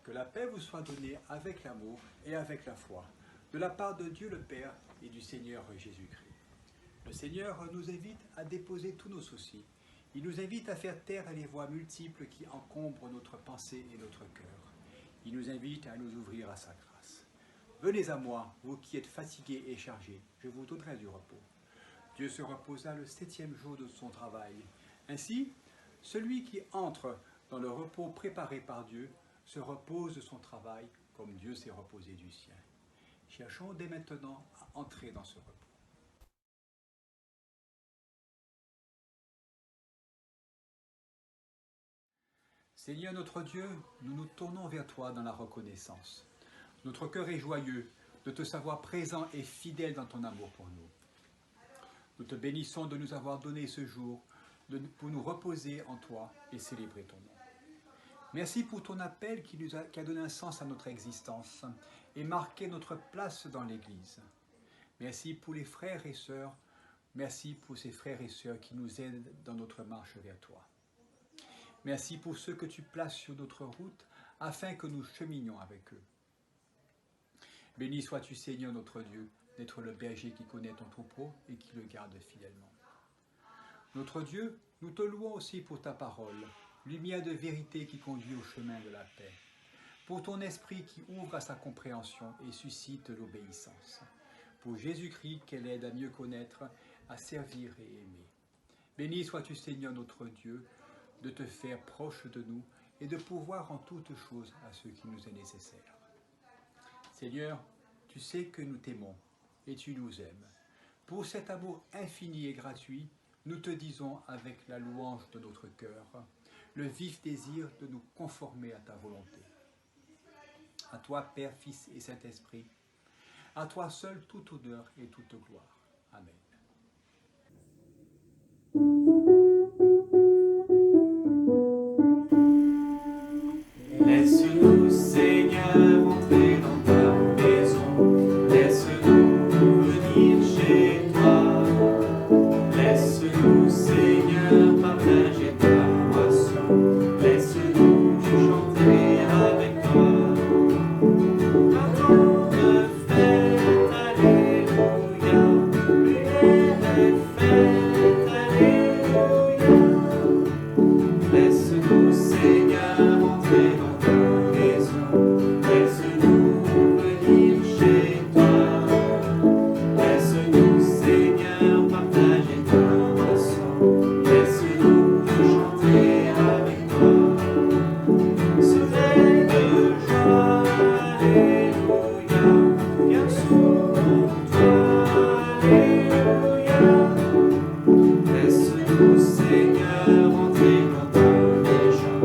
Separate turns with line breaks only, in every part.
Que la paix vous soit donnée avec l'amour et avec la foi, de la part de Dieu le Père et du Seigneur Jésus-Christ. Le Seigneur nous invite à déposer tous nos soucis. Il nous invite à faire taire les voix multiples qui encombrent notre pensée et notre cœur. Il nous invite à nous ouvrir à sa grâce. Venez à moi, vous qui êtes fatigués et chargés, je vous donnerai du repos. Dieu se reposa le 7e jour de son travail. Ainsi, celui qui entre dans le repos préparé par Dieu se repose de son travail comme Dieu s'est reposé du sien. Cherchons dès maintenant à entrer dans ce repos. Seigneur notre Dieu, nous nous tournons vers toi dans la reconnaissance. Notre cœur est joyeux de te savoir présent et fidèle dans ton amour pour nous. Nous te bénissons de nous avoir donné ce jour pour nous reposer en toi et célébrer ton nom. Merci pour ton appel qui a donné un sens à notre existence et marqué notre place dans l'Église. Merci pour les frères et sœurs. Merci pour ces frères et sœurs qui nous aident dans notre marche vers toi. Merci pour ceux que tu places sur notre route afin que nous cheminions avec eux. Béni sois-tu, Seigneur notre Dieu, d'être le berger qui connaît ton troupeau et qui le garde fidèlement. Notre Dieu, nous te louons aussi pour ta parole, lumière de vérité qui conduit au chemin de la paix, pour ton esprit qui ouvre à sa compréhension et suscite l'obéissance, pour Jésus-Christ qu'elle aide à mieux connaître, à servir et aimer. Béni sois-tu, Seigneur notre Dieu, de te faire proche de nous et de pourvoir en toutes choses à ce qui nous est nécessaire. Seigneur, tu sais que nous t'aimons et tu nous aimes. Pour cet amour infini et gratuit, nous te disons avec la louange de notre cœur, le vif désir de nous conformer à ta volonté. À toi, Père, Fils et Saint-Esprit, à toi seul toute honneur et toute gloire. Amen.
Laisse-nous, Seigneur, entrer dans ta maison. Laisse-nous venir chez toi. Laisse-nous, Seigneur, partager ta moisson. Laisse-nous chanter avec toi. Un temps de fête, alléluia. Lumière et fête, alléluia. Laisse-nous, Seigneur, entrer dans ta maison. Laisse-nous venir chez toi. Laisse-nous, Seigneur, partager ta moisson. Laisse-nous chanter avec toi. Ce règne de joie, alléluia. Viens sur toi, alléluia. Laisse-nous, Seigneur, entrer dans ta maison.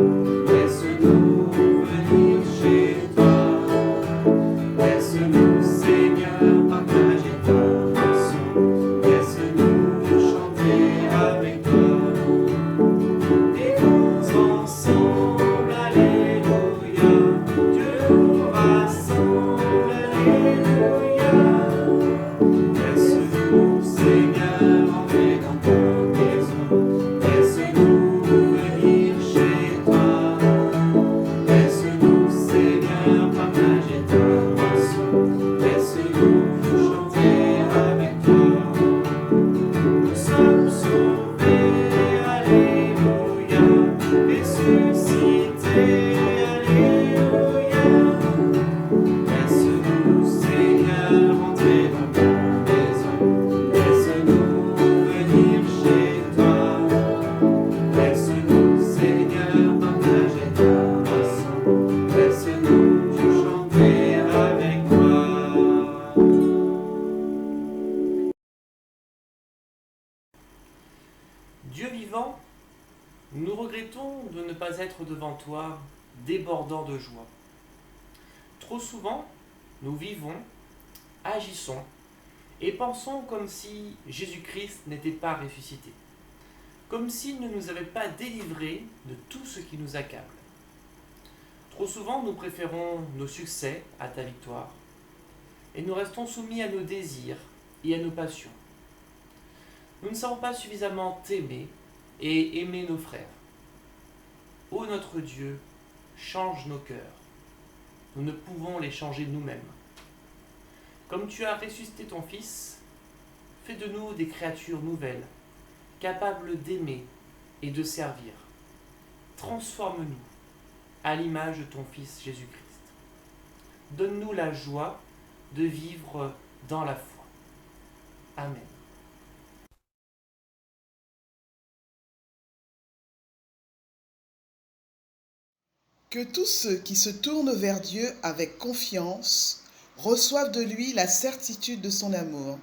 Laisse-nous venir chez toi. Laisse-nous, Seigneur, partager ta moisson. Laisse-nous chanter avec toi. Vivons ensemble, alléluia. Dieu nous rassemble, alléluia. Laisse-nous, Seigneur, entrer dans ta maison. Laisse-nous venir chez toi. Laisse-nous, Seigneur, partager ta moisson. Laisse-nous chanter avec toi. Nous sommes sauvés, alléluia. Ressuscités, alléluia. Laisse-nous, Seigneur, entrer dans ta maison. Laisse-nous venir chez toi. Laisse-nous, Seigneur, partager ta moisson. Laisse-nous chanter avec toi. Dieu vivant, nous regrettons de ne pas être devant toi débordant de joie. Trop souvent, nous vivons, agissons et pensons comme si Jésus-Christ n'était pas ressuscité, comme s'il ne nous avait pas délivrés de tout ce qui nous accable. Trop souvent, nous préférons nos succès à ta victoire et nous restons soumis à nos désirs et à nos passions. Nous ne savons pas suffisamment t'aimer et aimer nos frères. Ô notre Dieu, change nos cœurs. nous ne pouvons les changer nous-mêmes. Comme tu as ressuscité ton Fils, fais de nous des créatures nouvelles, capables d'aimer et de servir. Transforme-nous à l'image de ton Fils Jésus-Christ. Donne-nous la joie de vivre dans la foi. Amen.
Que tous ceux qui se tournent vers Dieu avec confiance reçoivent de lui la certitude de son amour.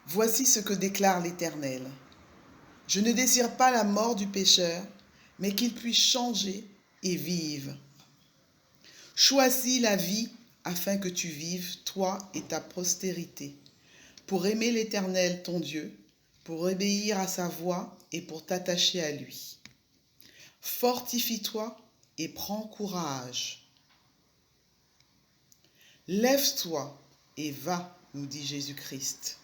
Voici ce que déclare l'Éternel. Je ne désire pas la mort du pécheur, mais qu'il puisse changer et vive. Choisis la vie afin que tu vives, toi et ta postérité, pour aimer l'Éternel ton Dieu, pour obéir à sa voix et pour t'attacher à lui. Fortifie-toi et prends courage. Lève-toi et va, nous dit Jésus-Christ.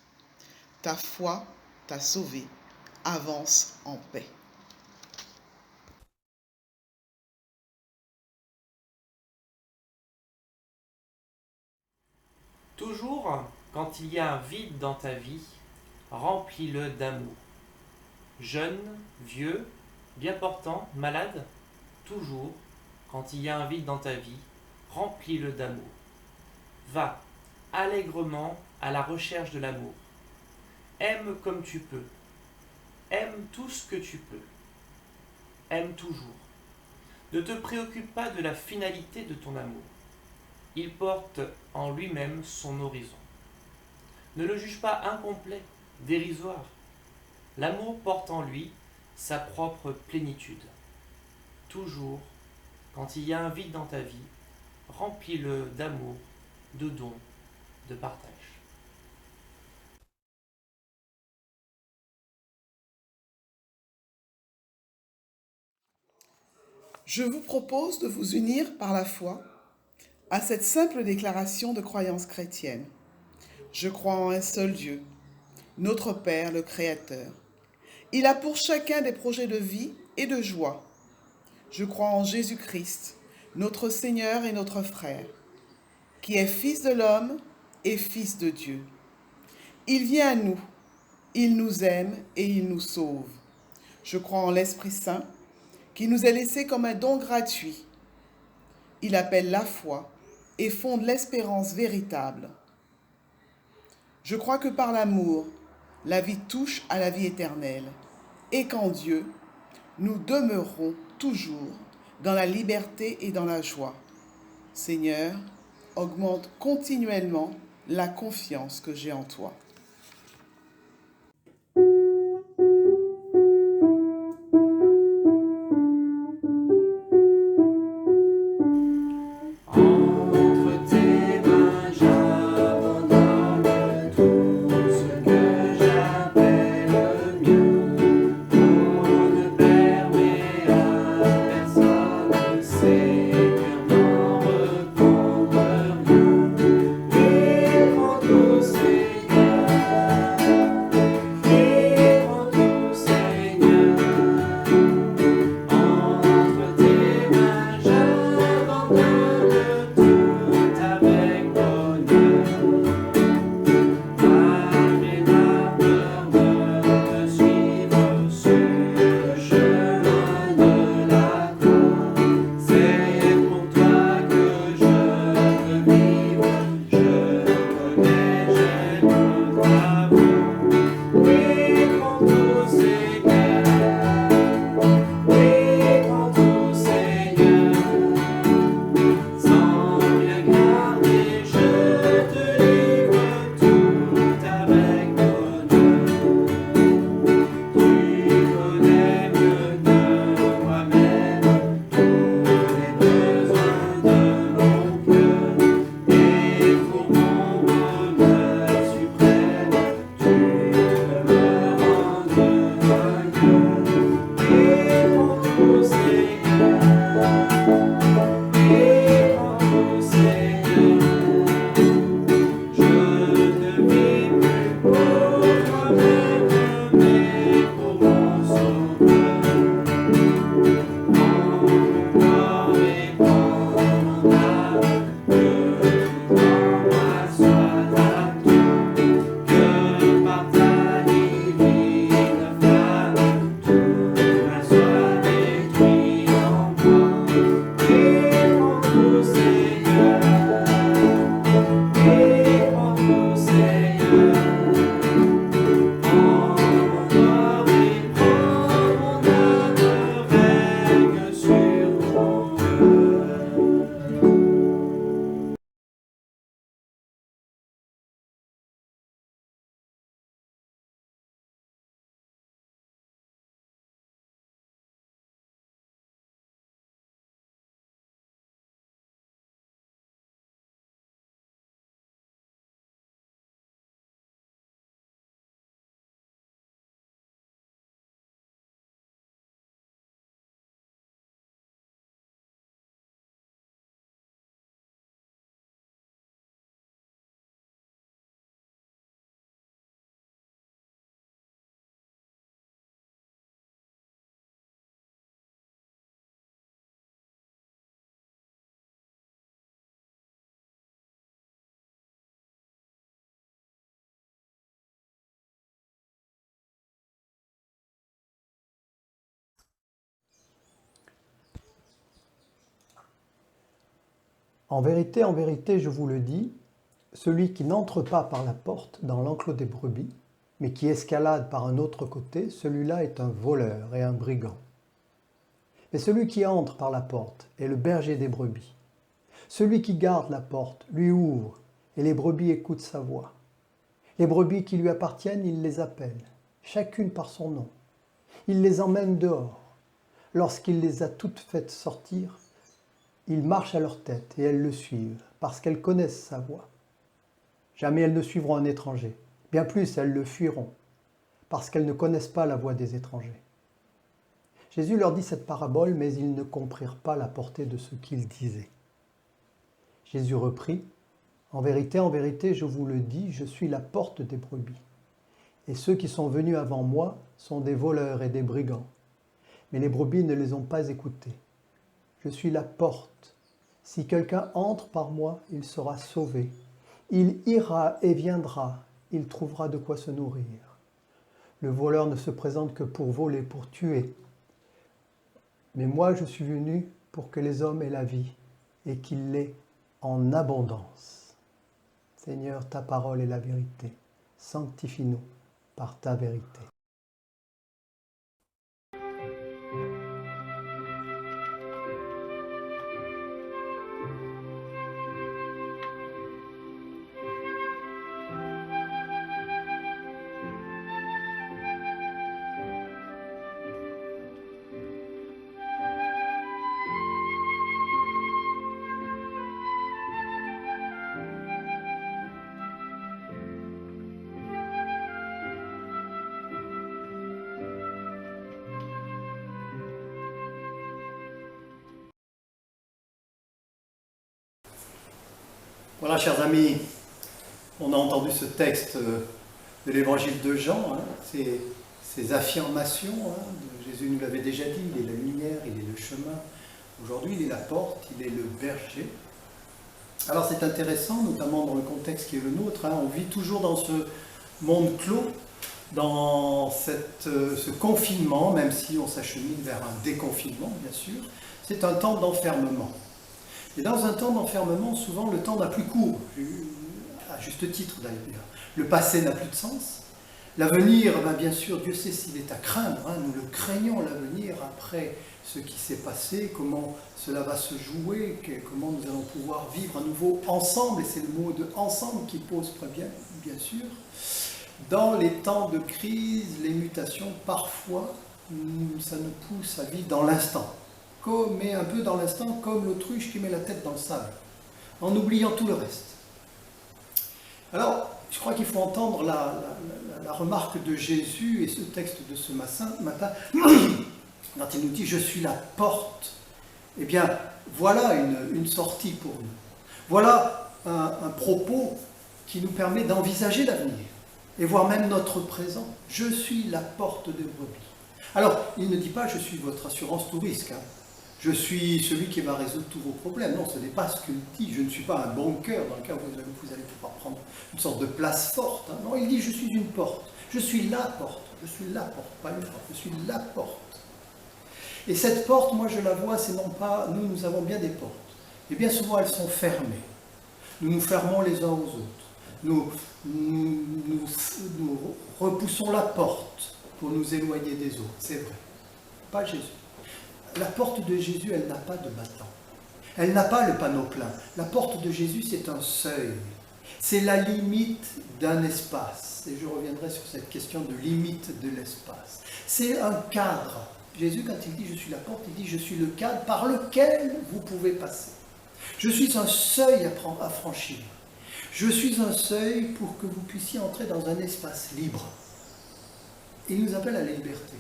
Ta foi t'a sauvé. Avance en paix.
Toujours, quand il y a un vide dans ta vie, remplis-le d'amour. Jeune, vieux, bien portant, malade, toujours, quand il y a un vide dans ta vie, remplis-le d'amour. Va allègrement à la recherche de l'amour. Aime comme tu peux. Aime tout ce que tu peux. Aime toujours. Ne te préoccupe pas de la finalité de ton amour. Il porte en lui-même son horizon. Ne le juge pas incomplet, dérisoire. L'amour porte en lui sa propre plénitude. Toujours, quand il y a un vide dans ta vie, remplis-le d'amour, de dons, de partage.
Je vous propose de vous unir par la foi à cette simple déclaration de croyance chrétienne. Je crois en un seul Dieu, notre Père, le Créateur. Il a pour chacun des projets de vie et de joie. Je crois en Jésus-Christ, notre Seigneur et notre frère, qui est Fils de l'homme et Fils de Dieu. Il vient à nous, il nous aime et il nous sauve. Je crois en l'Esprit Saint, qui nous est laissé comme un don gratuit. Il appelle la foi et fonde l'espérance véritable. Je crois que par l'amour, la vie touche à la vie éternelle et qu'en Dieu, nous demeurerons toujours dans la liberté et dans la joie. Seigneur, augmente continuellement la confiance que j'ai en toi.
en vérité, je vous le dis, celui qui n'entre pas par la porte dans l'enclos des brebis, mais qui escalade par un autre côté, celui-là est un voleur et un brigand. Mais celui qui entre par la porte est le berger des brebis. Celui qui garde la porte lui ouvre, et les brebis écoutent sa voix. Les brebis qui lui appartiennent, il les appelle, chacune par son nom. Il les emmène dehors. Lorsqu'il les a toutes faites sortir, il marche à leur tête et elles le suivent, parce qu'elles connaissent sa voix. Jamais elles ne suivront un étranger. Bien plus, elles le fuiront, parce qu'elles ne connaissent pas la voix des étrangers. Jésus leur dit cette parabole, mais ils ne comprirent pas la portée de ce qu'il disait. Jésus reprit, en vérité, je vous le dis, je suis la porte des brebis. Et ceux qui sont venus avant moi sont des voleurs et des brigands. Mais les brebis ne les ont pas écoutés. Je suis la porte. Si quelqu'un entre par moi, il sera sauvé. Il ira et viendra, il trouvera de quoi se nourrir. Le voleur ne se présente que pour voler, pour tuer. Mais moi, je suis venu pour que les hommes aient la vie et qu'ils l'aient en abondance. Seigneur, ta parole est la vérité. Sanctifie-nous par ta vérité.
Voilà, chers amis, on a entendu ce texte de l'évangile de Jean, ces affirmations. Jésus nous l'avait déjà dit, il est la lumière, il est le chemin. Aujourd'hui, il est la porte, il est le berger. Alors c'est intéressant, notamment dans le contexte qui est le nôtre. On vit toujours dans ce monde clos, dans ce confinement, même si on s'achemine vers un déconfinement, bien sûr. C'est un temps d'enfermement. Et dans un temps d'enfermement, souvent le temps n'a plus cours, à juste titre d'ailleurs. Le passé n'a plus de sens. L'avenir, bien sûr, Dieu sait s'il est à craindre. Nous le craignons, l'avenir, après ce qui s'est passé, comment cela va se jouer, comment nous allons pouvoir vivre à nouveau ensemble. Et c'est le mot de « ensemble » qui pose problème, bien sûr. Dans les temps de crise, les mutations, parfois, ça nous pousse à vivre dans l'instant. Mais un peu dans l'instant, comme l'autruche qui met la tête dans le sable, en oubliant tout le reste. Alors, je crois qu'il faut entendre la remarque de Jésus et ce texte de ce matin, quand il nous dit « Je suis la porte ». Eh bien, voilà une sortie pour nous. Voilà un propos qui nous permet d'envisager l'avenir, et voir même notre présent. Je suis la porte des brebis. Alors, il ne dit pas « Je suis votre assurance tout risque ». Je suis celui qui va résoudre tous vos problèmes. Non, ce n'est pas ce qu'il dit. Je ne suis pas un bunker dans le cas où vous allez pouvoir prendre une sorte de place forte. Non, il dit, je suis une porte. Je suis la porte. Je suis la porte, pas une porte. Je suis la porte. Et cette porte, moi je la vois, c'est non pas... Nous avons bien des portes. Et bien souvent, elles sont fermées. Nous nous fermons les uns aux autres. Nous repoussons la porte pour nous éloigner des autres. C'est vrai. Pas Jésus. La porte de Jésus, elle n'a pas de battant. Elle n'a pas le panneau plein. La porte de Jésus, c'est un seuil. C'est la limite d'un espace. Et je reviendrai sur cette question de limite de l'espace. C'est un cadre. Jésus, quand il dit « je suis la porte », il dit « je suis le cadre par lequel vous pouvez passer ». Je suis un seuil à franchir. Je suis un seuil pour que vous puissiez entrer dans un espace libre. Il nous appelle à la liberté.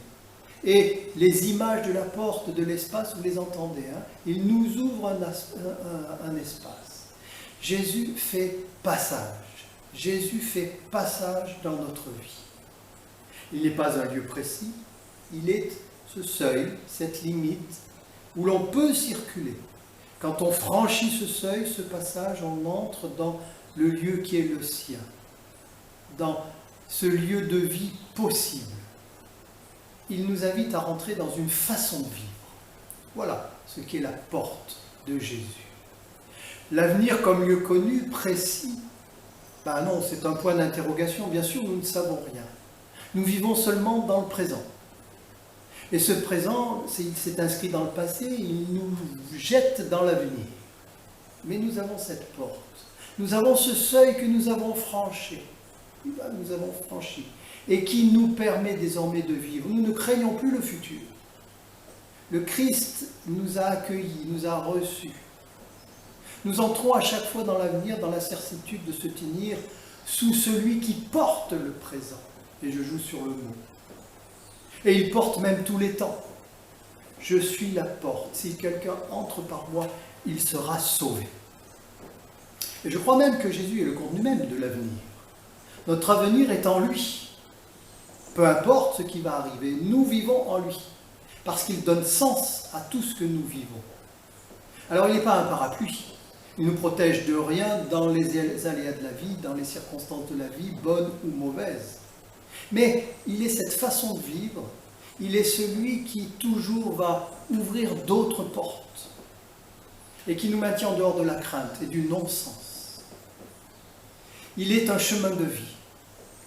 Et les images de la porte, de l'espace, vous les entendez. Il nous ouvre un espace. Jésus fait passage. Jésus fait passage dans notre vie. Il n'est pas un lieu précis. Il est ce seuil, cette limite, où l'on peut circuler. Quand on franchit ce seuil, ce passage, on entre dans le lieu qui est le sien. Dans ce lieu de vie possible. Il nous invite à rentrer dans une façon de vivre. Voilà ce qu'est la porte de Jésus. L'avenir comme lieu connu, précis, ben non, c'est un point d'interrogation. Bien sûr, nous ne savons rien. Nous vivons seulement dans le présent. Et ce présent, il s'est inscrit dans le passé, il nous jette dans l'avenir. Mais nous avons cette porte. Nous avons ce seuil que nous avons franchi. Nous avons franchi. Et qui nous permet désormais de vivre. Nous ne craignons plus le futur. Le Christ nous a accueillis, nous a reçus. Nous entrons à chaque fois dans l'avenir, dans la certitude de se tenir sous celui qui porte le présent. Et je joue sur le mot. Et il porte même tous les temps. Je suis la porte. Si quelqu'un entre par moi, il sera sauvé. Et je crois même que Jésus est le contenu même de l'avenir. Notre avenir est en lui. Peu importe ce qui va arriver, nous vivons en lui. Parce qu'il donne sens à tout ce que nous vivons. Alors il n'est pas un parapluie. Il nous protège de rien dans les aléas de la vie, dans les circonstances de la vie, bonnes ou mauvaises. Mais il est cette façon de vivre, il est celui qui toujours va ouvrir d'autres portes et qui nous maintient en dehors de la crainte et du non-sens. Il est un chemin de vie,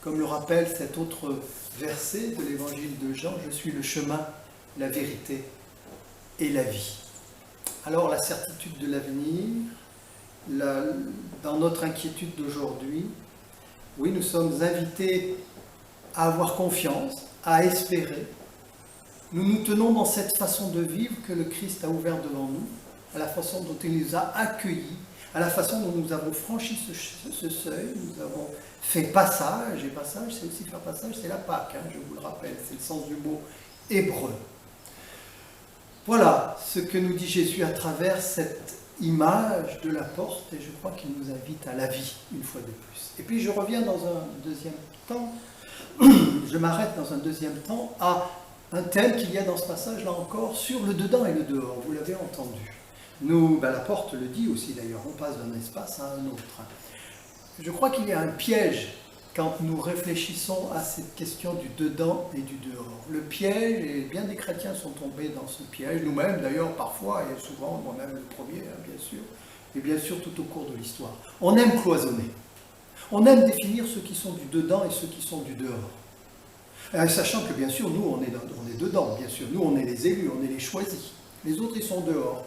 comme le rappelle cet autre verset de l'évangile de Jean, « Je suis le chemin, la vérité et la vie ». Alors la certitude de l'avenir, dans notre inquiétude d'aujourd'hui, oui, nous sommes invités à avoir confiance, à espérer. Nous nous tenons dans cette façon de vivre que le Christ a ouvert devant nous, à la façon dont il nous a accueillis, à la façon dont nous avons franchi ce seuil, nous avons fait passage, et passage, c'est aussi faire passage, c'est la Pâque, je vous le rappelle, c'est le sens du mot hébreu. Voilà ce que nous dit Jésus à travers cette image de la porte, et je crois qu'il nous invite à la vie, une fois de plus. Et puis je reviens dans un deuxième temps, je m'arrête dans un deuxième temps à un thème qu'il y a dans ce passage, là encore, sur le dedans et le dehors, vous l'avez entendu. Nous, la porte le dit aussi d'ailleurs, on passe d'un espace à un autre. Je crois qu'il y a un piège quand nous réfléchissons à cette question du dedans et du dehors. Le piège, et bien des chrétiens sont tombés dans ce piège, nous-mêmes d'ailleurs parfois, et souvent, moi-même le premier, bien sûr, et bien sûr tout au cours de l'histoire. On aime cloisonner. On aime définir ceux qui sont du dedans et ceux qui sont du dehors. Sachant que bien sûr, nous, on est dedans, bien sûr. Nous, on est les élus, on est les choisis. Les autres, ils sont dehors.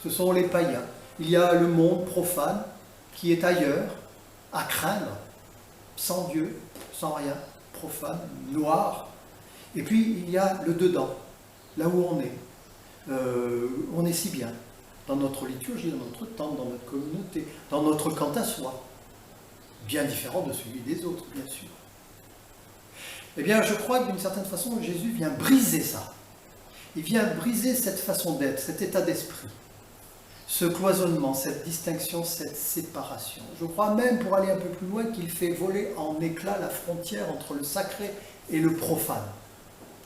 Ce sont les païens. Il y a le monde profane qui est ailleurs, à craindre, sans Dieu, sans rien, profane, noir. Et puis, il y a le dedans, là où on est. On est si bien, dans notre liturgie, dans notre temps, dans notre communauté, dans notre quant à soi. Bien différent de celui des autres, bien sûr. Eh bien, je crois que d'une certaine façon, Jésus vient briser ça. Il vient briser cette façon d'être, cet état d'esprit, ce cloisonnement, cette distinction, cette séparation. Je crois même, pour aller un peu plus loin, qu'il fait voler en éclats la frontière entre le sacré et le profane.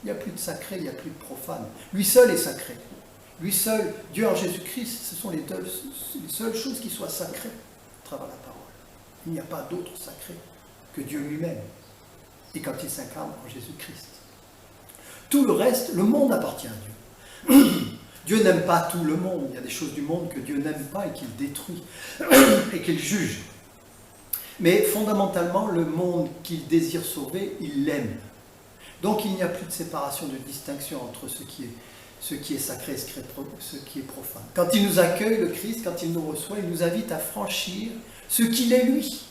Il n'y a plus de sacré, il n'y a plus de profane. Lui seul est sacré. Lui seul, Dieu en Jésus-Christ, ce sont les seules choses qui soient sacrées à travers la parole. Il n'y a pas d'autre sacré que Dieu lui-même, et quand il s'incarne en Jésus-Christ. Tout le reste, le monde appartient à Dieu. Dieu n'aime pas tout le monde. Il y a des choses du monde que Dieu n'aime pas et qu'il détruit et qu'il juge. Mais fondamentalement, le monde qu'il désire sauver, il l'aime. Donc il n'y a plus de séparation, de distinction entre ce qui est sacré et ce qui est profane. Quand il nous accueille, le Christ, quand il nous reçoit, il nous invite à franchir ce qu'il est lui.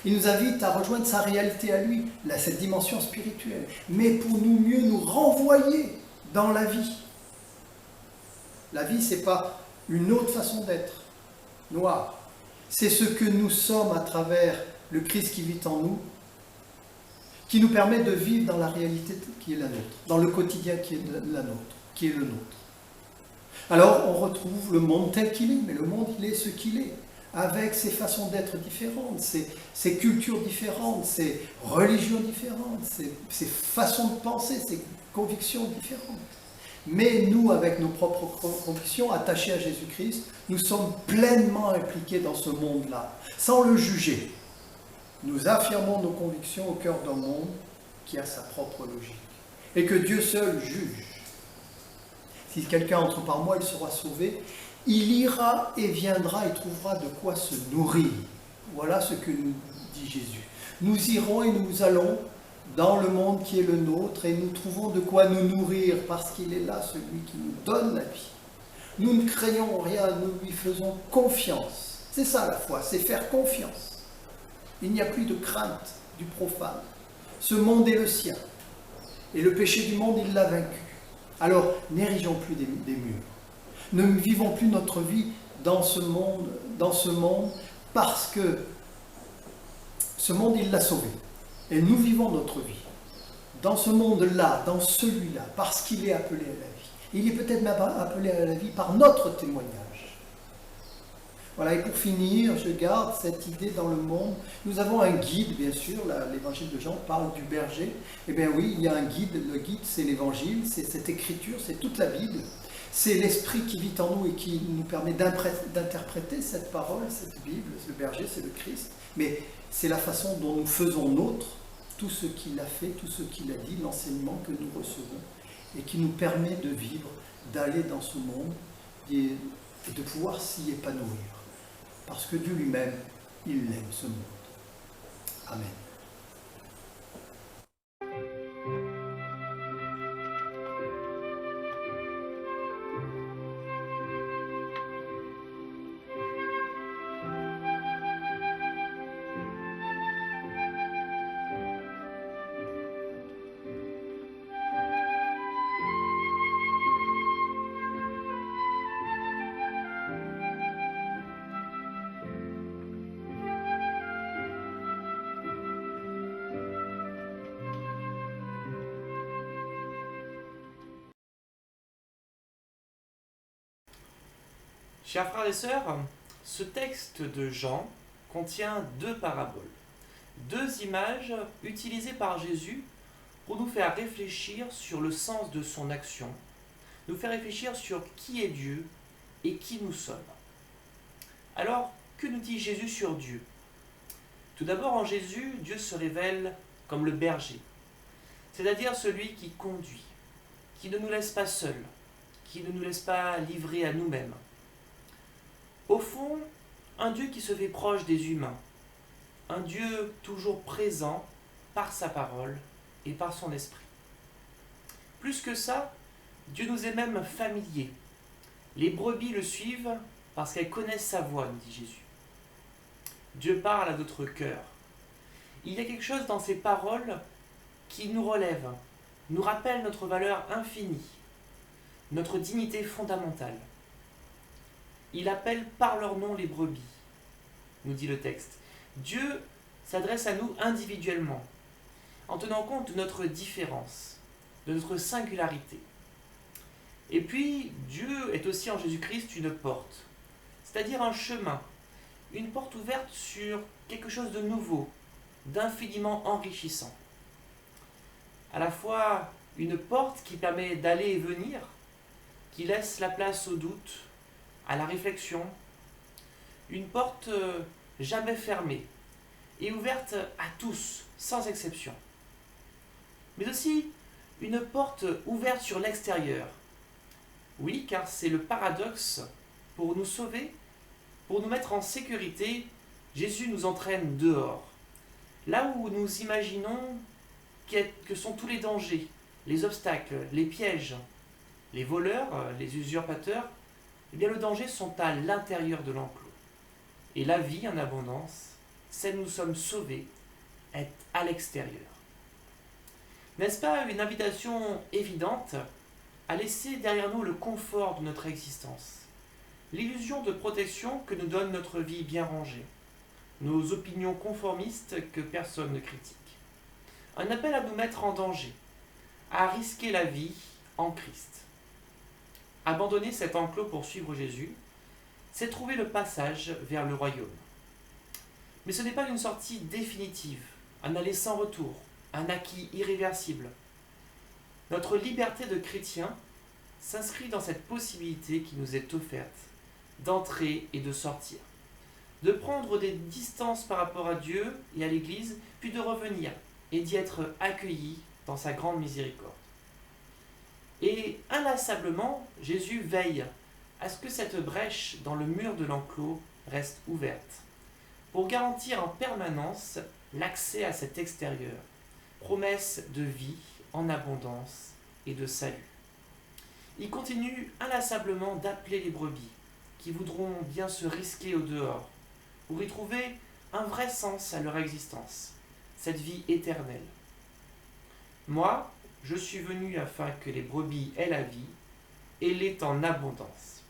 Il nous invite à rejoindre sa réalité à lui, cette dimension spirituelle, mais pour mieux nous renvoyer dans la vie. La vie, ce n'est pas une autre façon d'être, noire. C'est ce que nous sommes à travers le Christ qui vit en nous, qui nous permet de vivre dans la réalité qui est la nôtre, dans le quotidien qui est la nôtre, qui est le nôtre. Alors, on retrouve le monde tel qu'il est, mais le monde, il est ce qu'il est, avec ses façons d'être différentes, ses cultures différentes, ses religions différentes, ses façons de penser, ses convictions différentes. Mais nous, avec nos propres convictions, attachés à Jésus-Christ, nous sommes pleinement impliqués dans ce monde-là, sans le juger. Nous affirmons nos convictions au cœur d'un monde qui a sa propre logique, et que Dieu seul juge. Si quelqu'un entre par moi, il sera sauvé. Il ira et viendra et trouvera de quoi se nourrir. Voilà ce que nous dit Jésus. Nous irons et nous allons dans le monde qui est le nôtre et nous trouvons de quoi nous nourrir parce qu'il est là, celui qui nous donne la vie. Nous ne craignons rien, nous lui faisons confiance. C'est ça la foi, c'est faire confiance. Il n'y a plus de crainte du profane. Ce monde est le sien. Et le péché du monde, il l'a vaincu. Alors, n'érigeons plus des murs. Ne vivons plus notre vie dans ce monde, parce que ce monde, il l'a sauvé. Et nous vivons notre vie dans ce monde-là, dans celui-là, parce qu'il est appelé à la vie. Il est peut-être même appelé à la vie par notre témoignage. Voilà, et pour finir, je garde cette idée dans le monde. Nous avons un guide, bien sûr, l'évangile de Jean parle du berger. Eh bien oui, il y a un guide, le guide c'est l'évangile, c'est cette écriture, c'est toute la Bible. C'est l'esprit qui vit en nous et qui nous permet d'interpréter cette parole, cette Bible. Le berger, c'est le Christ. Mais c'est la façon dont nous faisons nôtre tout ce qu'il a fait, tout ce qu'il a dit, l'enseignement que nous recevons et qui nous permet de vivre, d'aller dans ce monde et de pouvoir s'y épanouir. Parce que Dieu lui-même, il aime ce monde. Amen.
Chers frères et sœurs, ce texte de Jean contient deux paraboles, deux images utilisées par Jésus pour nous faire réfléchir sur le sens de son action, nous faire réfléchir sur qui est Dieu et qui nous sommes. Alors, que nous dit Jésus sur Dieu? Tout d'abord, en Jésus, Dieu se révèle comme le berger, c'est-à-dire celui qui conduit, qui ne nous laisse pas seuls, qui ne nous laisse pas livrés à nous-mêmes. Au fond, un Dieu qui se fait proche des humains, un Dieu toujours présent par sa parole et par son esprit. Plus que ça, Dieu nous est même familier. Les brebis le suivent parce qu'elles connaissent sa voix, nous dit Jésus. Dieu parle à notre cœur. Il y a quelque chose dans ses paroles qui nous relève, nous rappelle notre valeur infinie, notre dignité fondamentale. Il appelle par leur nom les brebis, nous dit le texte. Dieu s'adresse à nous individuellement, en tenant compte de notre différence, de notre singularité. Et puis, Dieu est aussi en Jésus-Christ une porte, c'est-à-dire un chemin, une porte ouverte sur quelque chose de nouveau, d'infiniment enrichissant. À la fois une porte qui permet d'aller et venir, qui laisse la place au doute, à la réflexion, une porte jamais fermée et ouverte à tous, sans exception. Mais aussi une porte ouverte sur l'extérieur. Oui, car c'est le paradoxe. Pour nous sauver, pour nous mettre en sécurité, Jésus nous entraîne dehors. Là où nous imaginons que sont tous les dangers, les obstacles, les pièges, les voleurs, les usurpateurs, eh bien, le danger sont à l'intérieur de l'enclos. Et la vie en abondance, celle où nous sommes sauvés, est à l'extérieur. N'est-ce pas une invitation évidente à laisser derrière nous le confort de notre existence, l'illusion de protection que nous donne notre vie bien rangée, nos opinions conformistes que personne ne critique. Un appel à nous mettre en danger, à risquer la vie en Christ. Abandonner cet enclos pour suivre Jésus, c'est trouver le passage vers le royaume. Mais ce n'est pas une sortie définitive, un aller sans retour, un acquis irréversible. Notre liberté de chrétien s'inscrit dans cette possibilité qui nous est offerte d'entrer et de sortir, de prendre des distances par rapport à Dieu et à l'Église, puis de revenir et d'y être accueillis dans sa grande miséricorde. Et inlassablement, Jésus veille à ce que cette brèche dans le mur de l'enclos reste ouverte, pour garantir en permanence l'accès à cet extérieur, promesse de vie en abondance et de salut. Il continue inlassablement d'appeler les brebis, qui voudront bien se risquer au dehors, pour y trouver un vrai sens à leur existence, cette vie éternelle. Moi, je suis venu afin que les brebis aient la vie, et l'aient en abondance.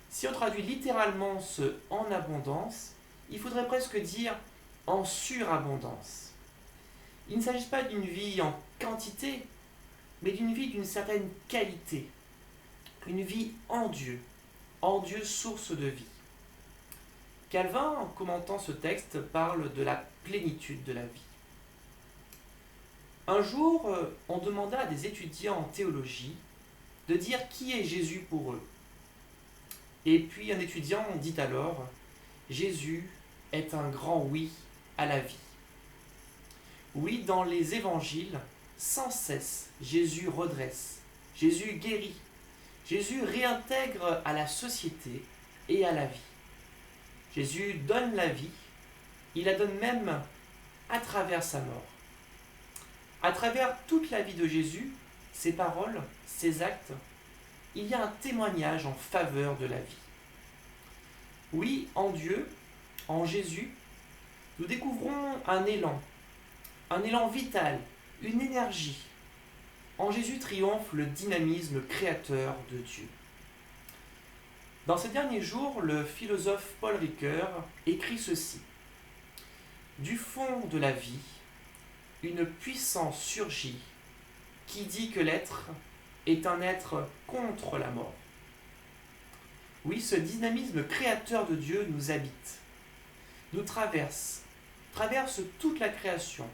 Si on traduit littéralement ce « en abondance », il faudrait presque dire « en surabondance ». Il ne s'agit pas d'une vie en quantité, mais d'une vie d'une certaine qualité, une vie en Dieu source de vie. Calvin, en commentant ce texte, parle de la plénitude de la vie. Un jour, on demanda à des étudiants en théologie de dire qui est Jésus pour eux. Et puis un étudiant dit alors « Jésus est un grand oui à la vie ». Oui, dans les évangiles, sans cesse, Jésus redresse, Jésus guérit, Jésus réintègre à la société et à la vie. Jésus donne la vie, il la donne même à travers sa mort. À travers toute la vie de Jésus, ses paroles, ses actes, il y a un témoignage en faveur de la vie. Oui, en Dieu, en Jésus, nous découvrons un élan vital, une énergie. En Jésus triomphe le dynamisme créateur de Dieu. Dans ces derniers jours, le philosophe Paul Ricoeur écrit ceci. Du fond de la vie, une puissance surgit qui dit que l'être est un être contre la mort. Oui, ce dynamisme créateur de Dieu nous habite, nous traverse toute la création,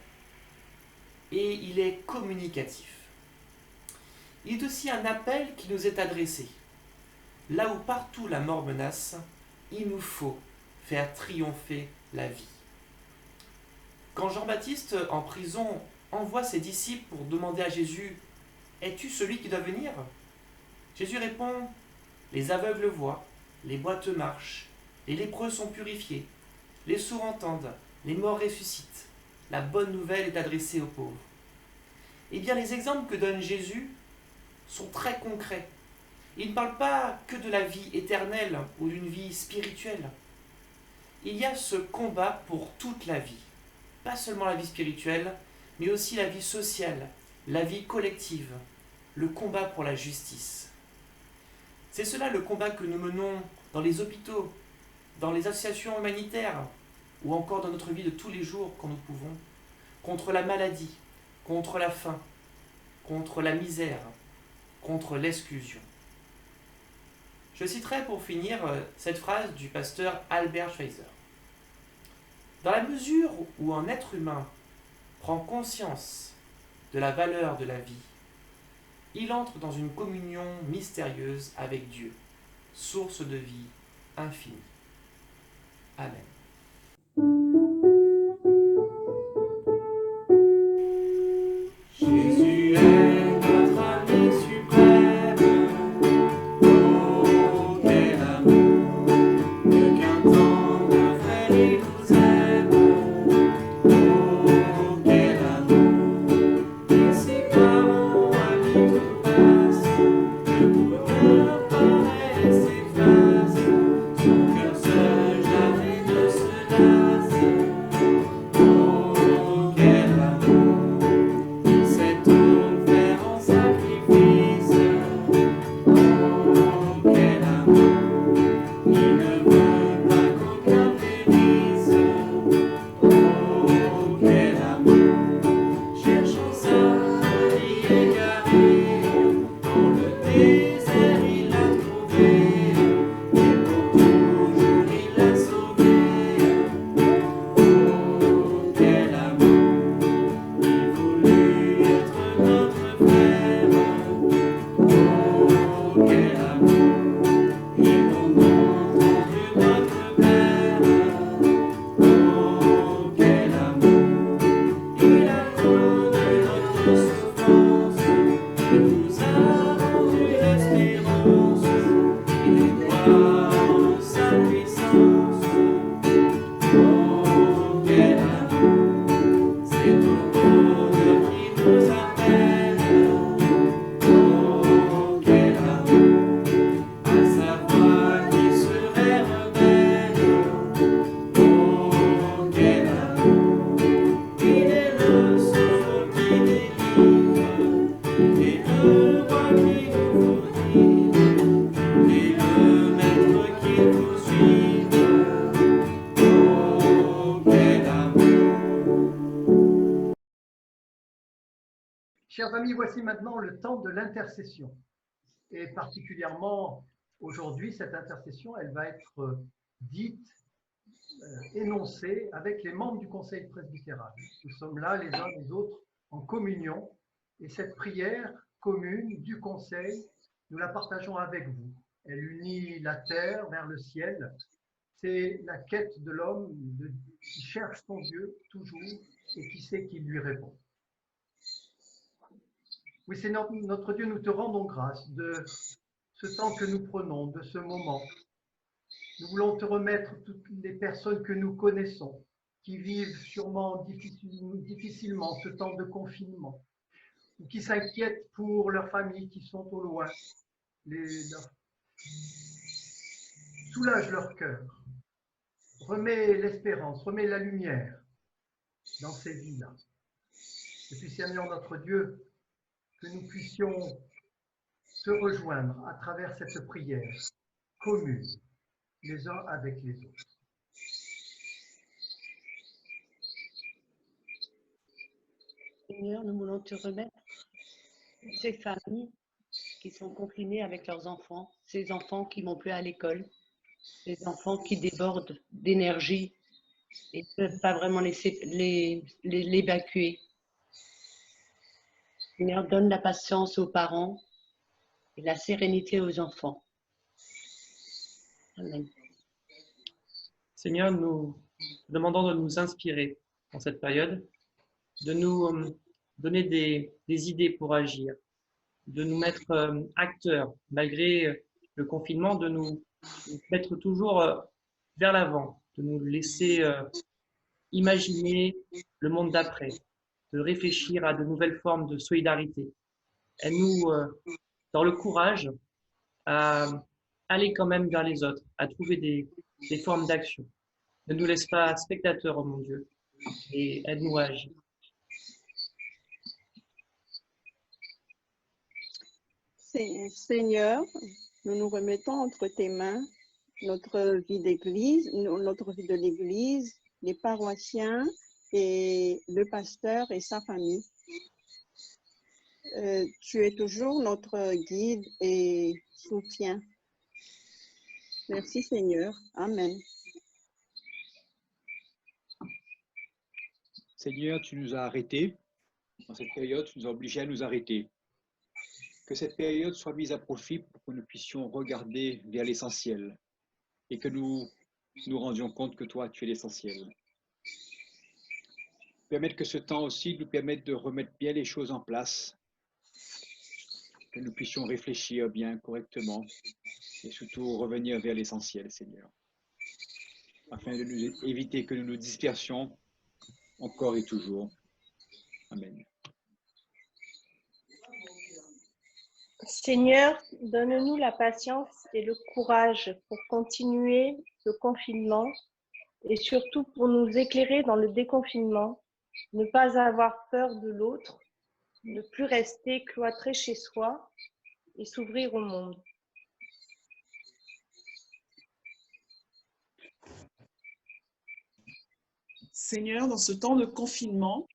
et il est communicatif. Il est aussi un appel qui nous est adressé. Là où partout la mort menace, il nous faut faire triompher la vie. Quand Jean-Baptiste, en prison, envoie ses disciples pour demander à Jésus « Es-tu celui qui doit venir ?» Jésus répond « Les aveugles voient, les boiteux marchent, les lépreux sont purifiés, les sourds entendent, les morts ressuscitent. La bonne nouvelle est adressée aux pauvres. » Eh bien, les exemples que donne Jésus sont très concrets. Il ne parle pas que de la vie éternelle ou d'une vie spirituelle. Il y a ce combat pour toute la vie. Pas seulement la vie spirituelle, mais aussi la vie sociale, la vie collective, le combat pour la justice. C'est cela le combat que nous menons dans les hôpitaux, dans les associations humanitaires, ou encore dans notre vie de tous les jours quand nous pouvons, contre la maladie, contre la faim, contre la misère, contre l'exclusion. Je citerai pour finir cette phrase du pasteur Albert Schweitzer. Dans la mesure où un être humain prend conscience de la valeur de la vie, il entre dans une communion mystérieuse avec Dieu, source de vie infinie. Amen. Jésus est notre ami suprême. Oh, quel amour, que qu'un temps d'un frère il nous aime. Oh, quel amour, et ses parents amis nous passent. Le bonheur paraît s'efface, son cœur seul jamais ne
Chers amis, voici maintenant le temps de l'intercession. Et particulièrement aujourd'hui, cette intercession, elle va être dite, énoncée avec les membres du conseil presbytéral. Nous sommes là les uns les autres en communion et cette prière commune du conseil, nous la partageons avec vous. Elle unit la terre vers le ciel. C'est la quête de l'homme qui cherche son Dieu toujours et qui sait qu'il lui répond. Oui, Seigneur, notre Dieu, nous te rendons grâce de ce temps que nous prenons, de ce moment. Nous voulons te remettre toutes les personnes que nous connaissons, qui vivent sûrement difficilement ce temps de confinement, ou qui s'inquiètent pour leurs familles qui sont au loin. Soulage leur cœur, remets l'espérance, remets la lumière dans ces vies-là. Et puis, Seigneur notre Dieu, que nous puissions te rejoindre à travers cette prière commune, les uns avec les autres.
Seigneur, nous voulons te remettre ces familles qui sont confinées avec leurs enfants, ces enfants qui ne vont plus à l'école, ces enfants qui débordent d'énergie et ne peuvent pas vraiment l'évacuer. Seigneur, donne la patience aux parents et la sérénité aux enfants. Amen.
Seigneur, nous demandons de nous inspirer dans cette période, de nous donner des idées pour agir, de nous mettre acteurs, malgré le confinement, de nous mettre toujours vers l'avant, de nous laisser imaginer le monde d'après, de réfléchir à de nouvelles formes de solidarité. Aide-nous dans le courage à aller quand même vers les autres, à trouver des formes d'action. Ne nous laisse pas spectateurs, oh mon Dieu, et aide-nous à agir.
Seigneur, nous nous remettons entre tes mains notre vie d'église, notre vie de l'église, les paroissiens et le pasteur et sa famille. Tu es toujours notre guide et soutien. Merci Seigneur. Amen.
Seigneur, tu nous as arrêtés. Dans cette période, tu nous as obligés à nous arrêter. Que cette période soit mise à profit pour que nous puissions regarder vers l'essentiel et que nous nous rendions compte que toi, tu es l'essentiel. Permettre que ce temps aussi nous permette de remettre bien les choses en place, que nous puissions réfléchir bien, correctement et surtout revenir vers l'essentiel, Seigneur, afin de nous éviter que nous nous dispersions encore et toujours. Amen.
Seigneur, donne-nous la patience et le courage pour continuer le confinement et surtout pour nous éclairer dans le déconfinement, ne pas avoir peur de l'autre, ne plus rester cloîtré chez soi et s'ouvrir au monde.
Seigneur, dans ce temps de confinement,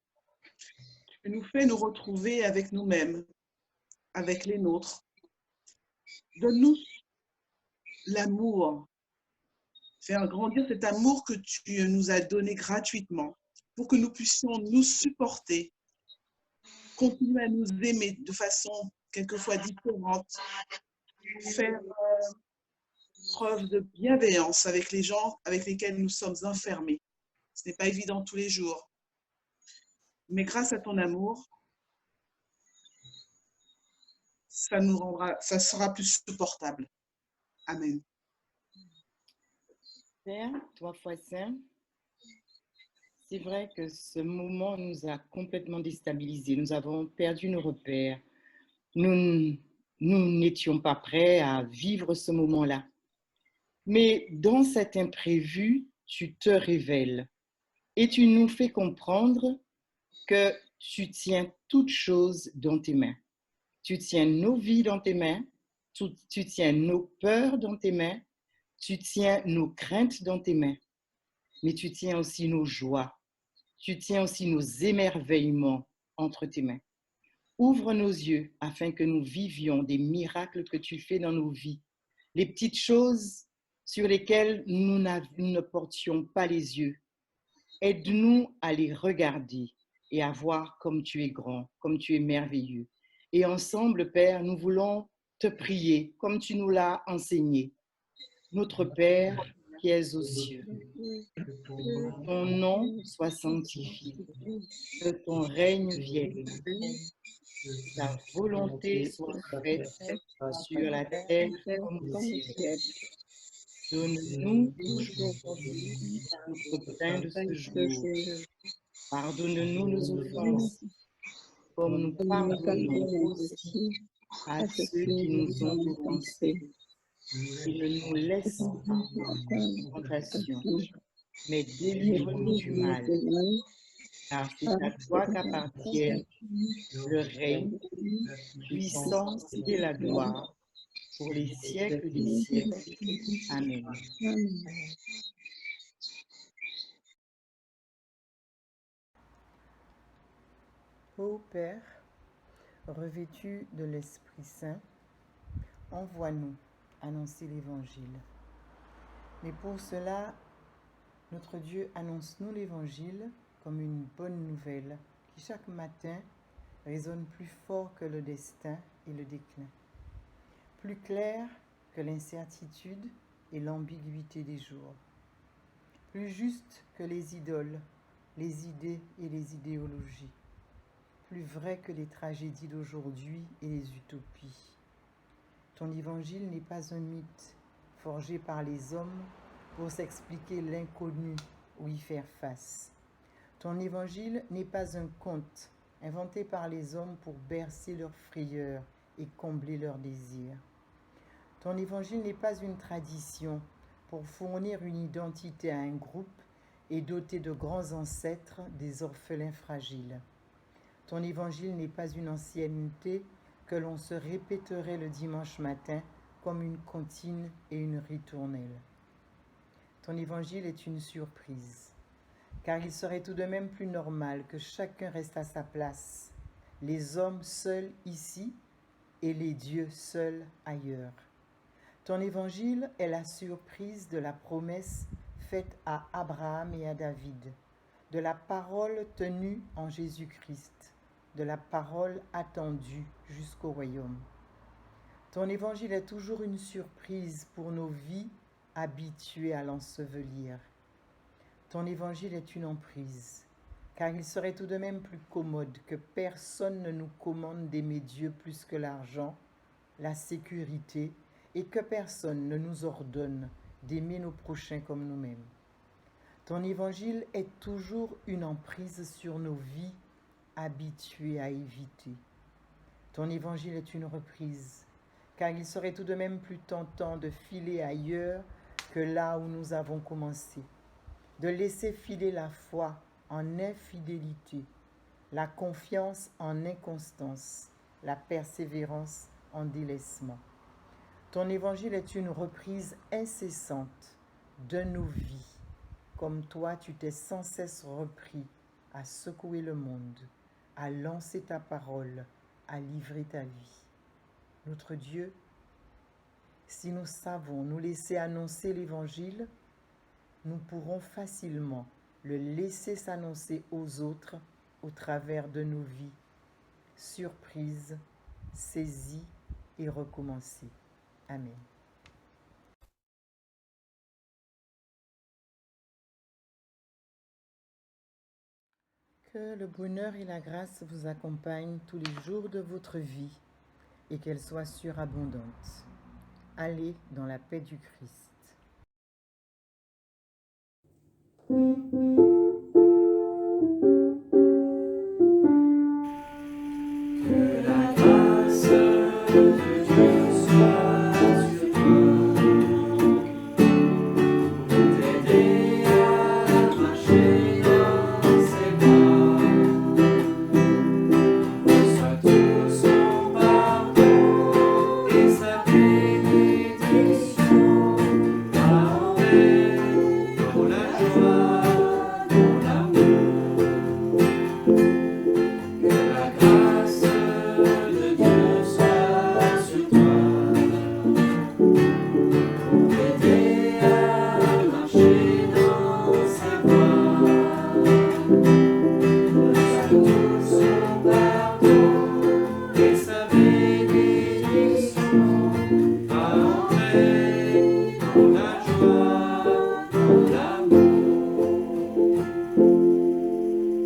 tu nous fais nous retrouver avec nous-mêmes, avec les nôtres. Donne-nous l'amour, faire grandir cet amour que tu nous as donné gratuitement pour que nous puissions nous supporter, continuer à nous aimer de façon quelquefois différente, faire preuve de bienveillance avec les gens avec lesquels nous sommes enfermés. Ce n'est pas évident tous les jours, mais grâce à ton amour, ça sera plus supportable. Amen.
Père, toi fois saint, c'est vrai que ce moment nous a complètement déstabilisés. Nous avons perdu nos repères. Nous n'étions pas prêts à vivre ce moment-là. Mais dans cet imprévu, tu te révèles et tu nous fais comprendre que tu tiens toutes choses dans tes mains. Tu tiens nos vies dans tes mains, tu tiens nos peurs dans tes mains, tu tiens nos craintes dans tes mains, mais tu tiens aussi nos joies, tu tiens aussi nos émerveillements entre tes mains. Ouvre nos yeux afin que nous vivions des miracles que tu fais dans nos vies, les petites choses sur lesquelles nous ne portions pas les yeux. Aide-nous à les regarder et à voir comme tu es grand, comme tu es merveilleux. Et ensemble, Père, nous voulons te prier comme tu nous l'as enseigné. Notre Père qui es aux cieux, que ton nom soit sanctifié, que ton règne vienne, que ta volonté soit faite sur la terre comme au ciel. Donne-nous aujourd'hui notre pain de ce jour. Pardonne-nous nos offenses, comme nous pardonnons aussi à ceux qui nous ont offensés. Et ne nous laisse pas en tentation, mais délivre-nous du mal. Car c'est à toi qu'appartiennent le règne, la puissance et la gloire pour les siècles des siècles. Amen.
Ô Père, revêtu de l'Esprit Saint, envoie-nous annoncer l'Évangile. Mais pour cela, notre Dieu annonce-nous l'Évangile comme une bonne nouvelle qui chaque matin résonne plus fort que le destin et le déclin, plus clair que l'incertitude et l'ambiguïté des jours, plus juste que les idoles, les idées et les idéologies, plus vrai que les tragédies d'aujourd'hui et les utopies. Ton évangile n'est pas un mythe forgé par les hommes pour s'expliquer l'inconnu ou y faire face. Ton évangile n'est pas un conte inventé par les hommes pour bercer leurs frayeurs et combler leurs désirs. Ton évangile n'est pas une tradition pour fournir une identité à un groupe et doter de grands ancêtres des orphelins fragiles. Ton évangile n'est pas une ancienneté que l'on se répéterait le dimanche matin comme une comptine et une ritournelle. Ton évangile est une surprise, car il serait tout de même plus normal que chacun reste à sa place, les hommes seuls ici et les dieux seuls ailleurs. Ton évangile est la surprise de la promesse faite à Abraham et à David, de la parole tenue en Jésus-Christ, de la parole attendue jusqu'au royaume. Ton évangile est toujours une surprise pour nos vies habituées à l'ensevelir. Ton évangile est une emprise, car il serait tout de même plus commode que personne ne nous commande d'aimer Dieu plus que l'argent, la sécurité, et que personne ne nous ordonne d'aimer nos prochains comme nous-mêmes. Ton évangile est toujours une emprise sur nos vies habituées à éviter. Ton évangile est une reprise, car il serait tout de même plus tentant de filer ailleurs que là où nous avons commencé, de laisser filer la foi en infidélité, la confiance en inconstance, la persévérance en délaissement. Ton évangile est une reprise incessante de nos vies, comme toi tu t'es sans cesse repris à secouer le monde, à lancer ta parole, à livrer ta vie. Notre Dieu, si nous savons nous laisser annoncer l'Évangile, nous pourrons facilement le laisser s'annoncer aux autres au travers de nos vies, surprises, saisies et recommencer. Amen. Que le bonheur et la grâce vous accompagnent tous les jours de votre vie et qu'elle soit surabondante. Allez dans la paix du Christ.
Que la grâce de